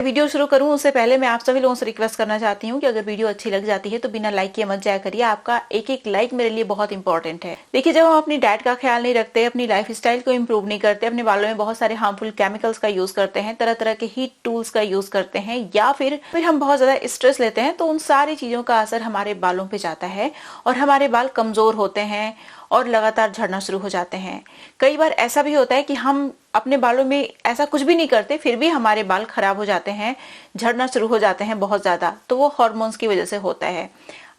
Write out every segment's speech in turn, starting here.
Video शुरू करूं उससे पहले मैं आप सभी लोगों से रिक्वेस्ट करना चाहती हूं कि अगर वीडियो अच्छी लग जाती है तो बिना लाइक किए मत जाया करिए। आपका एक एक लाइक मेरे लिए बहुत इंपॉर्टेंट है। देखिए, जब हम अपनी डाइट का ख्याल नहीं रखते, अपनी लाइफ स्टाइल को इम्प्रूव नहीं करते, अपने बालों में बहुत सारे हार्मफुल केमिकल्स का यूज करते हैं, तरह तरह के हीट टूल्स का यूज करते हैं, या फिर हम बहुत ज्यादा स्ट्रेस लेते हैं, तो उन सारी चीजों का असर हमारे बालों पे जाता है और हमारे बाल कमजोर होते हैं और लगातार झड़ना शुरू हो जाते हैं। कई बार ऐसा भी होता है कि हम अपने बालों में ऐसा कुछ भी नहीं करते, फिर भी हमारे बाल खराब हो जाते हैं, झड़ना शुरू हो जाते हैं बहुत ज्यादा। तो वो हार्मोन्स की वजह से होता है।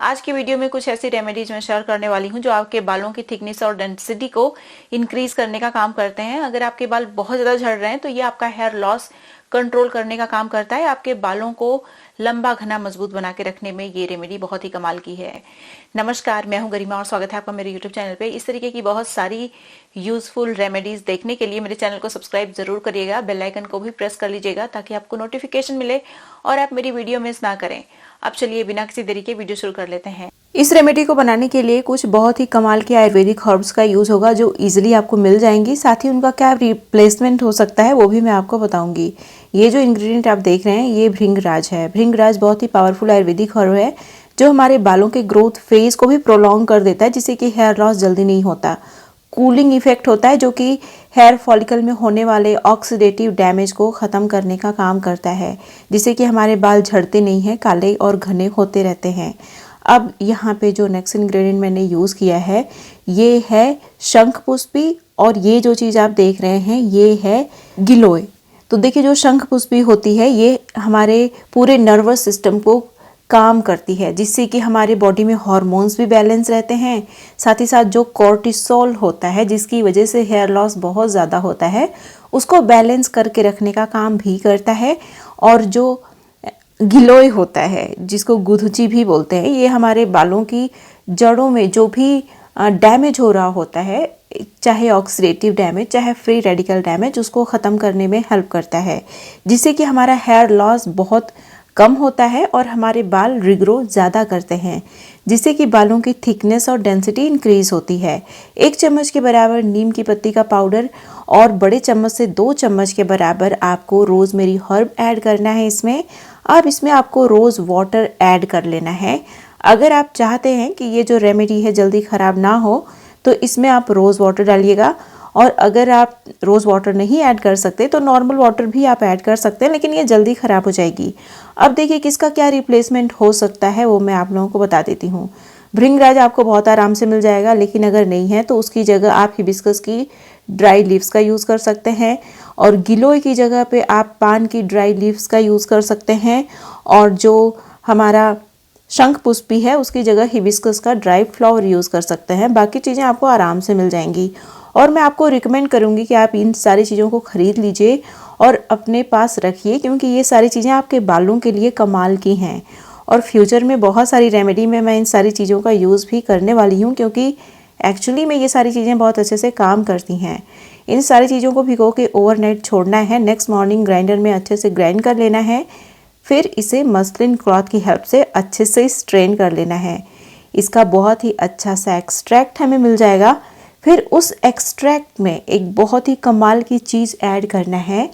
आज की वीडियो में कुछ ऐसी रेमेडीज मैं शेयर करने वाली हूँ जो आपके बालों की थिकनेस और डेंसिटी को इंक्रीज करने का काम करते हैं। अगर आपके बाल बहुत ज्यादा झड़ रहे हैं तो ये आपका हेयर लॉस कंट्रोल करने का काम करता है। आपके बालों को लंबा घना मजबूत बना के रखने में ये रेमेडी बहुत ही कमाल की है। नमस्कार, मैं हूं गरिमा और स्वागत है आपका मेरे यूट्यूब चैनल पे। इस तरीके की बहुत सारी यूजफुल रेमेडीज देखने के लिए मेरे चैनल को सब्सक्राइब जरूर करिएगा, बेल आइकन को भी प्रेस कर लीजिएगा ताकि आपको नोटिफिकेशन मिले और आप मेरी वीडियो मिस ना करें। अब चलिए बिना किसी देरी के वीडियो शुरू कर लेते हैं। इस रेमेडी को बनाने के लिए कुछ बहुत ही कमाल के आयुर्वेदिक हर्ब्स का यूज होगा जो इजीली आपको मिल जाएंगी। साथ ही उनका क्या रिप्लेसमेंट हो सकता है वो भी मैं आपको बताऊंगी। ये जो इंग्रेडिएंट आप देख रहे हैं ये भृंगराज है। भृंगराज बहुत ही पावरफुल आयुर्वेदिक हर्ब है जो हमारे बालों के ग्रोथ फेज को भी प्रोलॉन्ग कर देता है, जिससे कि हेयर लॉस जल्दी नहीं होता। कूलिंग इफेक्ट होता है जो कि हेयर फॉलिकल में होने वाले ऑक्सीडेटिव डैमेज को ख़त्म करने का काम करता है, जिससे कि हमारे बाल झड़ते नहीं हैं, काले और घने होते रहते हैं। अब यहाँ पे जो नेक्स्ट इंग्रेडिएंट मैंने यूज़ किया है ये है शंखपुष्पी, और ये जो चीज़ आप देख रहे हैं ये है गिलोय। तो देखिए, जो शंखपुष्पी होती है ये हमारे पूरे नर्वस सिस्टम को काम करती है, जिससे कि हमारे बॉडी में हार्मोन्स भी बैलेंस रहते हैं। साथ ही साथ जो कोर्टिसोल होता है जिसकी वजह से हेयर लॉस बहुत ज़्यादा होता है उसको बैलेंस करके रखने का काम भी करता है। और जो गिलोय होता है जिसको गुदुची भी बोलते हैं, ये हमारे बालों की जड़ों में जो भी डैमेज हो रहा होता है, चाहे ऑक्सीडेटिव डैमेज चाहे फ्री रेडिकल डैमेज, उसको ख़त्म करने में हेल्प करता है, जिससे कि हमारा हेयर लॉस बहुत कम होता है और हमारे बाल रिग्रो ज़्यादा करते हैं, जिससे कि बालों की थिकनेस और डेंसिटी इंक्रीज होती है। 1 चम्मच के बराबर नीम की पत्ती का पाउडर और बड़े चम्मच से 2 चम्मच के बराबर आपको रोज़मेरी हर्ब ऐड करना है इसमें। अब इसमें आपको रोज़ वाटर ऐड कर लेना है। अगर आप चाहते हैं कि ये जो रेमेडी है जल्दी ख़राब ना हो तो इसमें आप रोज़ वाटर डालिएगा, और अगर आप रोज़ वाटर नहीं ऐड कर सकते तो नॉर्मल वाटर भी आप ऐड कर सकते हैं, लेकिन ये जल्दी ख़राब हो जाएगी। अब देखिए किसका क्या रिप्लेसमेंट हो सकता है वो मैं आप लोगों को बता देती हूँ। भृंगराज आपको बहुत आराम से मिल जाएगा, लेकिन अगर नहीं है तो उसकी जगह आप हिबिस्कस की ड्राई लीव्स का यूज़ कर सकते हैं, और गिलोय की जगह पे आप पान की ड्राई लीव्स का यूज़ कर सकते हैं, और जो हमारा शंखपुष्पी है उसकी जगह हिबिस्कस का ड्राई फ्लावर यूज़ कर सकते हैं। बाकी चीज़ें आपको आराम से मिल जाएंगी, और मैं आपको रिकमेंड करूंगी कि आप इन सारी चीज़ों को ख़रीद लीजिए और अपने पास रखिए, क्योंकि ये सारी चीज़ें आपके बालों के लिए कमाल की हैं। और फ्यूचर में बहुत सारी रेमेडी में मैं इन सारी चीज़ों का यूज़ भी करने वाली हूँ, क्योंकि एक्चुअली में ये सारी चीज़ें बहुत अच्छे से काम करती हैं। इन सारी चीज़ों को भिगो के ओवरनाइट छोड़ना है, नेक्स्ट मॉर्निंग ग्राइंडर में अच्छे से ग्राइंड कर लेना है, फिर इसे मसलिन क्लॉथ की हेल्प से अच्छे से स्ट्रेन कर लेना है। इसका बहुत ही अच्छा सा एक्सट्रैक्ट हमें मिल जाएगा। फिर उस एक्सट्रैक्ट में एक बहुत ही कमाल की चीज़ ऐड करना है,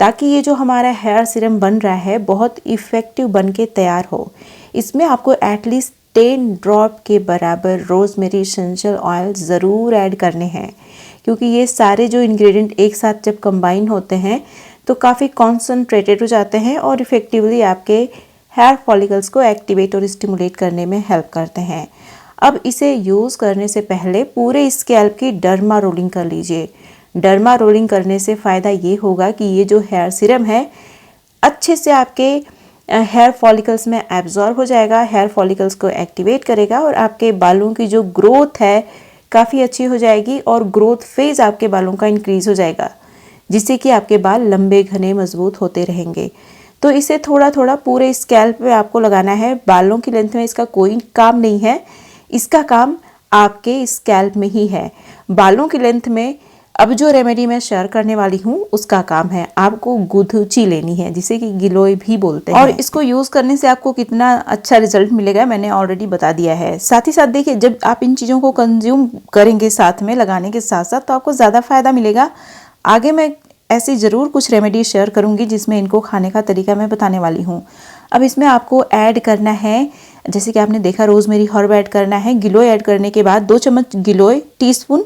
ताकि ये जो हमारा हेयर सीरम बन रहा है बहुत इफ़ेक्टिव बन के तैयार हो। इसमें आपको एटलीस्ट 10 ड्रॉप के बराबर रोज़मेरी एसेंशियल ऑयल ज़रूर ऐड करने हैं, क्योंकि ये सारे जो इंग्रेडिएंट एक साथ जब कंबाइन होते हैं तो काफ़ी कॉन्सनट्रेटेड हो जाते हैं और इफ़ेक्टिवली आपके हेयर फॉलिकल्स को एक्टिवेट और स्टिमुलेट करने में हेल्प करते हैं। अब इसे यूज़ करने से पहले पूरे स्कैल्प की डर्मा रोलिंग कर लीजिए। डर्मा रोलिंग करने से फ़ायदा ये होगा कि ये जो हेयर सीरम है अच्छे से आपके हेयर फॉलिकल्स में एब्जॉर्ब हो जाएगा, हेयर फॉलिकल्स को एक्टिवेट करेगा, और आपके बालों की जो ग्रोथ है काफ़ी अच्छी हो जाएगी और ग्रोथ फेज़ आपके बालों का इंक्रीज़ हो जाएगा, जिससे कि आपके बाल लंबे घने मजबूत होते रहेंगे। तो इसे थोड़ा थोड़ा पूरे स्कैल्प पे आपको लगाना है। बालों की लेंथ में इसका कोई काम नहीं है, इसका काम आपके स्कैल्प में ही है। बालों की लेंथ में अब जो रेमेडी मैं शेयर करने वाली हूँ उसका काम है आपको गुदुची लेनी है, जिसे कि गिलोय भी बोलते हैं। और इसको यूज़ करने से आपको कितना अच्छा रिजल्ट मिलेगा मैंने ऑलरेडी बता दिया है। साथ ही साथ देखिए, जब आप इन चीज़ों को कंज्यूम करेंगे साथ में लगाने के साथ साथ तो आपको ज़्यादा फायदा मिलेगा। आगे मैं ऐसी ज़रूर कुछ रेमेडी शेयर करूँगी जिसमें इनको खाने का तरीका मैं बताने वाली हूँ। अब इसमें आपको ऐड करना है, जैसे कि आपने देखा रोज़मेरी हर्ब ऐड करना है। गिलोय ऐड करने के बाद 2 चम्मच गिलोय टीस्पून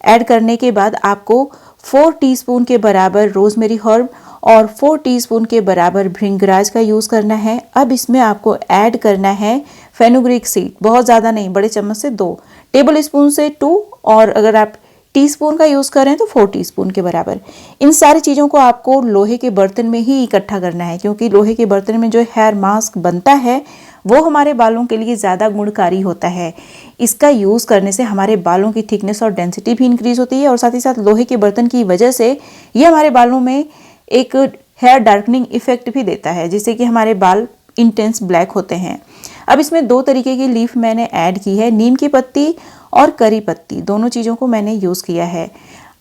ऐड करने के बाद आपको 4 टीस्पून के बराबर रोज़मेरी हर्ब और 4 टीस्पून के बराबर भृंगराज का यूज़ करना है। अब इसमें आपको ऐड करना है फेनुग्रीक सीड, बहुत ज़्यादा नहीं, बड़े चम्मच से 2, टेबल स्पून से 2, और अगर आप टीस्पून का यूज़ करें तो 4 टीस्पून के बराबर। इन सारी चीज़ों को आपको लोहे के बर्तन में ही इकट्ठा करना है, क्योंकि लोहे के बर्तन में जो हेयर मास्क बनता है वो हमारे बालों के लिए ज़्यादा गुणकारी होता है। इसका यूज़ करने से हमारे बालों की थिकनेस और डेंसिटी भी इंक्रीज होती है, और साथ ही साथ लोहे के बर्तन की वजह से ये हमारे बालों में एक हेयर डार्कनिंग इफेक्ट भी देता है, जिससे कि हमारे बाल इंटेंस ब्लैक होते हैं। अब इसमें 2 तरीके की लीफ मैंने ऐड की है, नीम की पत्ती और करी पत्ती, दोनों चीज़ों को मैंने यूज़ किया है।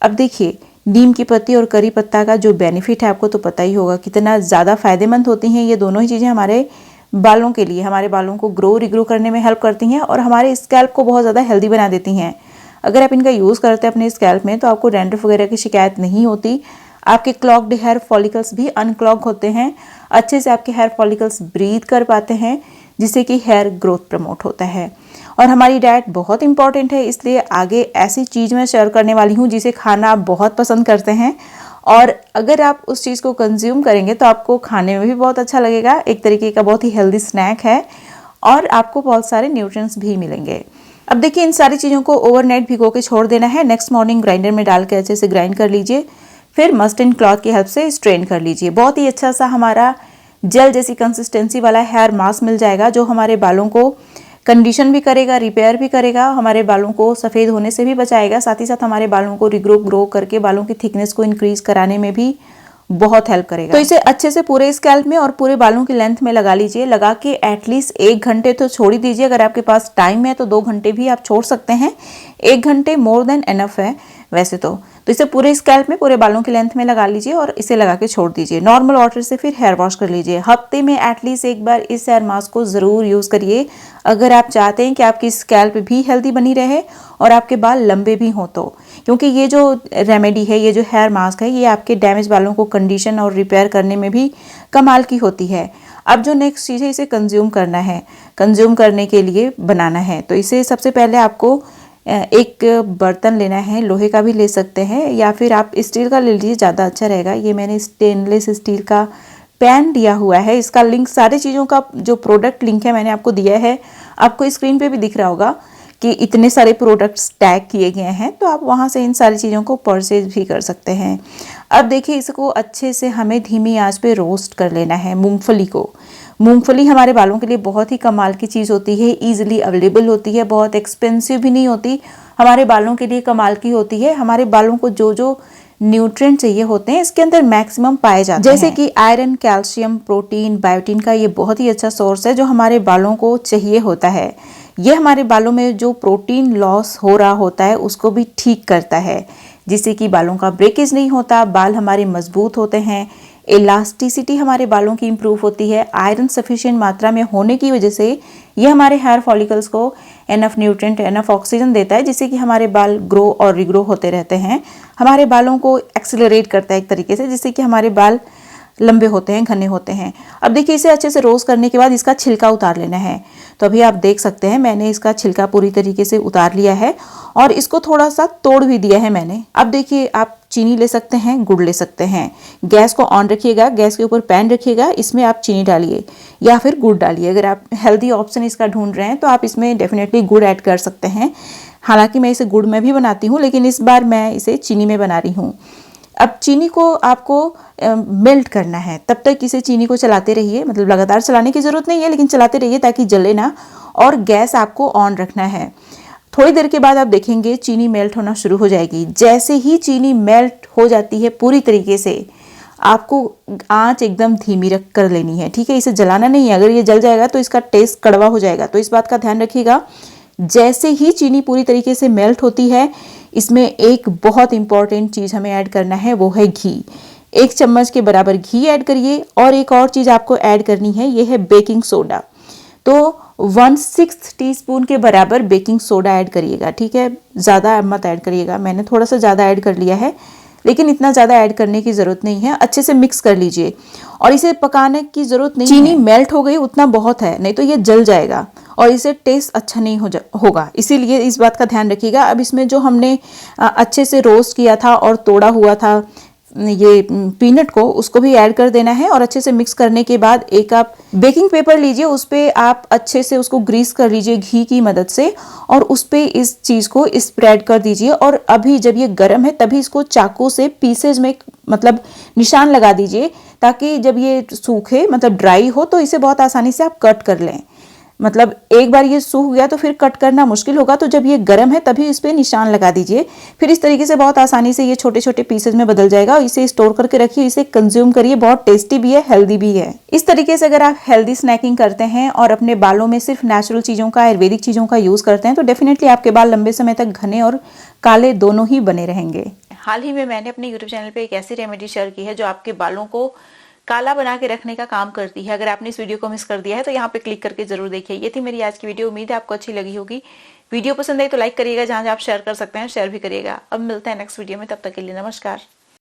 अब देखिए, नीम की पत्ती और करी पत्ता का जो बेनिफिट है आपको तो पता ही होगा कितना ज़्यादा फायदेमंद होती हैं। ये दोनों ही चीज़ें हमारे बालों के लिए, हमारे बालों को ग्रो रिग्रो करने में हेल्प करती हैं और हमारे स्कैल्प को बहुत ज़्यादा हेल्दी बना देती हैं। अगर आप इनका यूज़ करते हैं अपने स्कैल्प में तो आपको डैंड्रफ वगैरह की शिकायत नहीं होती। आपके क्लॉग्ड हेयर फॉलिकल्स भी अनक्लॉग होते हैं, अच्छे से आपके हेयर फॉलिकल्स ब्रीथ कर पाते हैं, जिससे कि हेयर ग्रोथ प्रमोट होता है। और हमारी डाइट बहुत इंपॉर्टेंट है, इसलिए आगे ऐसी चीज़ मैं शेयर करने वाली हूँ जिसे खाना आप बहुत पसंद करते हैं, और अगर आप उस चीज़ को कंज्यूम करेंगे तो आपको खाने में भी बहुत अच्छा लगेगा। एक तरीके का बहुत ही हेल्दी स्नैक है और आपको बहुत सारे न्यूट्रिएंट्स भी मिलेंगे। अब देखिए, इन सारी चीज़ों को ओवरनाइट भिगो के छोड़ देना है। नेक्स्ट मॉर्निंग ग्राइंडर में डाल के अच्छे से ग्राइंड कर लीजिए, फिर मस्टर्ड क्लॉथ की हेल्प से स्ट्रेन कर लीजिए। बहुत ही अच्छा सा हमारा जेल जैसी कंसिस्टेंसी वाला हेयर मास्क मिल जाएगा, जो हमारे बालों को कंडीशन भी करेगा, रिपेयर भी करेगा, हमारे बालों को सफ़ेद होने से भी बचाएगा, साथ ही साथ हमारे बालों को ग्रो करके बालों की थिकनेस को इंक्रीज कराने में भी बहुत हेल्प करेगा। तो इसे अच्छे से पूरे स्कैल्प में और पूरे बालों की लेंथ में लगा लीजिए। लगा के एटलीस्ट 1 घंटे तो छोड़ ही दीजिए। अगर आपके पास टाइम है तो 2 घंटे भी आप छोड़ सकते हैं, 1 घंटे मोर देन एनफ है वैसे तो इसे पूरे स्कैल्प में, पूरे बालों की लेंथ में लगा लीजिए और इसे लगा के छोड़ दीजिए। नॉर्मल वाटर से फिर हेयर वॉश कर लीजिए। हफ्ते में एटलीस्ट 1 बार इस हेयर मास्क को ज़रूर यूज़ करिए, अगर आप चाहते हैं कि आपकी स्कैल्प भी हेल्दी बनी रहे और आपके बाल लंबे भी हों तो। क्योंकि ये जो रेमेडी है, ये जो हेयर मास्क है, ये आपके डैमेज बालों को कंडीशन और रिपेयर करने में भी कमाल की होती है। अब जो नेक्स्ट चीज़ है, इसे कंज्यूम करना है, कंज्यूम करने के लिए बनाना है। तो इसे सबसे पहले आपको एक बर्तन लेना है, लोहे का भी ले सकते हैं या फिर आप स्टील का ले लीजिए, ज़्यादा अच्छा रहेगा। ये मैंने स्टेनलेस स्टील का पैन लिया हुआ है। इसका लिंक, सारी चीज़ों का जो प्रोडक्ट लिंक है मैंने आपको दिया है, आपको स्क्रीन पे भी दिख रहा होगा कि इतने सारे प्रोडक्ट्स टैग किए गए हैं, तो आप वहाँ से इन सारी चीज़ों को परचेज भी कर सकते हैं। अब देखिए, इसको अच्छे से हमें धीमी आंच पे रोस्ट कर लेना है। मूंगफली को, मूंगफली हमारे बालों के लिए बहुत ही कमाल की चीज़ होती है, ईजिली अवेलेबल होती है, बहुत एक्सपेंसिव भी नहीं होती, हमारे बालों के लिए कमाल की होती है। हमारे बालों को जो जो न्यूट्रिएंट चाहिए होते हैं इसके अंदर मैक्सिमम पाए जाते हैं, जैसे कि आयरन, कैल्शियम, प्रोटीन, बायोटीन का ये बहुत ही अच्छा सोर्स है जो हमारे बालों को चाहिए होता है। ये हमारे बालों में जो प्रोटीन लॉस हो रहा होता है उसको भी ठीक करता है, जिससे कि बालों का ब्रेकेज नहीं होता, बाल हमारे मजबूत होते हैं, इलास्टिसिटी हमारे बालों की इंप्रूव होती है। आयरन सफिशिएंट मात्रा में होने की वजह से ये हमारे हेयर फॉलिकल्स को एनफ न्यूट्रिएंट, एनफ ऑक्सीजन देता है, जिससे कि हमारे बाल ग्रो और रिग्रो होते रहते हैं। हमारे बालों को एक्सेलरेट करता है एक तरीके से, जिससे कि हमारे बाल लंबे होते हैं, घने होते हैं। अब देखिए, इसे अच्छे से रोस्ट करने के बाद इसका छिलका उतार लेना है। तो अभी आप देख सकते हैं मैंने इसका छिलका पूरी तरीके से उतार लिया है और इसको थोड़ा सा तोड़ भी दिया है मैंने। अब देखिए, आप चीनी ले सकते हैं, गुड़ ले सकते हैं। गैस को ऑन रखिएगा, गैस के ऊपर पैन रखिएगा, इसमें आप चीनी डालिए या फिर गुड़ डालिए। अगर आप हेल्दी ऑप्शन इसका ढूंढ रहे हैं तो आप इसमें डेफिनेटली गुड़ ऐड कर सकते हैं। हालांकि मैं इसे गुड़ में भी बनाती हूँ, लेकिन इस बार मैं इसे चीनी में बना रही हूँ। अब चीनी को आपको मेल्ट करना है, तब तक इसे चीनी को चलाते रहिए, मतलब लगातार चलाने की ज़रूरत नहीं है, लेकिन चलाते रहिए ताकि जले ना, और गैस आपको ऑन रखना है। थोड़ी देर के बाद आप देखेंगे चीनी मेल्ट होना शुरू हो जाएगी। जैसे ही चीनी मेल्ट हो जाती है पूरी तरीके से, आपको आंच एकदम धीमी रख कर लेनी है, ठीक है। इसे जलाना नहीं है, अगर ये जल जाएगा तो इसका टेस्ट कड़वा हो जाएगा, तो इस बात का ध्यान रखिएगा। जैसे ही चीनी पूरी तरीके से मेल्ट होती है, इसमें एक बहुत इंपॉर्टेंट चीज़ हमें ऐड करना है, वो है घी। 1 चम्मच के बराबर घी ऐड करिए, और एक और चीज़ आपको ऐड करनी है, ये है बेकिंग सोडा। तो 1/6 टीस्पून के बराबर बेकिंग सोडा ऐड करिएगा, ठीक है। ज़्यादा मत ऐड करिएगा, मैंने थोड़ा सा ज़्यादा ऐड कर लिया है, लेकिन इतना ज़्यादा ऐड करने की ज़रूरत नहीं है। अच्छे से मिक्स कर लीजिए और इसे पकाने की ज़रूरत नहीं। चीनी मेल्ट हो गई उतना बहुत है, नहीं तो ये जल जाएगा और इसे टेस्ट अच्छा नहीं होगा, इसीलिए इस बात का ध्यान रखिएगा। अब इसमें जो हमने अच्छे से रोस्ट किया था और तोड़ा हुआ था ये पीनट को, उसको भी ऐड कर देना है और अच्छे से मिक्स करने के बाद एक आप बेकिंग पेपर लीजिए, उस पर आप अच्छे से उसको ग्रीस कर लीजिए घी की मदद से और उस पर इस चीज़ को स्प्रेड कर दीजिए। और अभी जब ये गर्म है तभी इसको चाकू से पीसेज में मतलब निशान लगा दीजिए, ताकि जब ये सूखे मतलब ड्राई हो तो इसे बहुत आसानी से आप कट कर लें। मतलब एक बार ये सूख गया तो फिर कट करना मुश्किल होगा, तो जब ये गर्म है तभी इस पे निशान लगा दीजिए। फिर इस तरीके से बहुत आसानी से ये छोटे छोटे पीसेज में बदल जाएगा और इसे स्टोर करके रखिए, इसे कंज्यूम करिए। बहुत टेस्टी भी है, हेल्दी भी है। इस तरीके से अगर आप हेल्दी स्नैकिंग करते हैं और अपने बालों में सिर्फ नेचुरल चीज़ों का, आयुर्वेदिक चीज़ों का यूज़ करते हैं तो डेफिनेटली आपके बाल लंबे समय तक घने और काले दोनों ही बने रहेंगे। हाल ही में मैंने अपने यूट्यूब चैनल पे एक ऐसी रेमेडी शेयर की है जो आपके बालों को काला बना के रखने का काम करती है। अगर आपने इस वीडियो को मिस कर दिया है तो यहाँ पे क्लिक करके जरूर देखिए। ये थी मेरी आज की वीडियो, उम्मीद है आपको अच्छी लगी होगी। वीडियो पसंद आई तो लाइक करिएगा, जहां आप शेयर कर सकते हैं शेयर भी करिएगा। अब मिलते हैं नेक्स्ट वीडियो में, तब तक के लिए नमस्कार।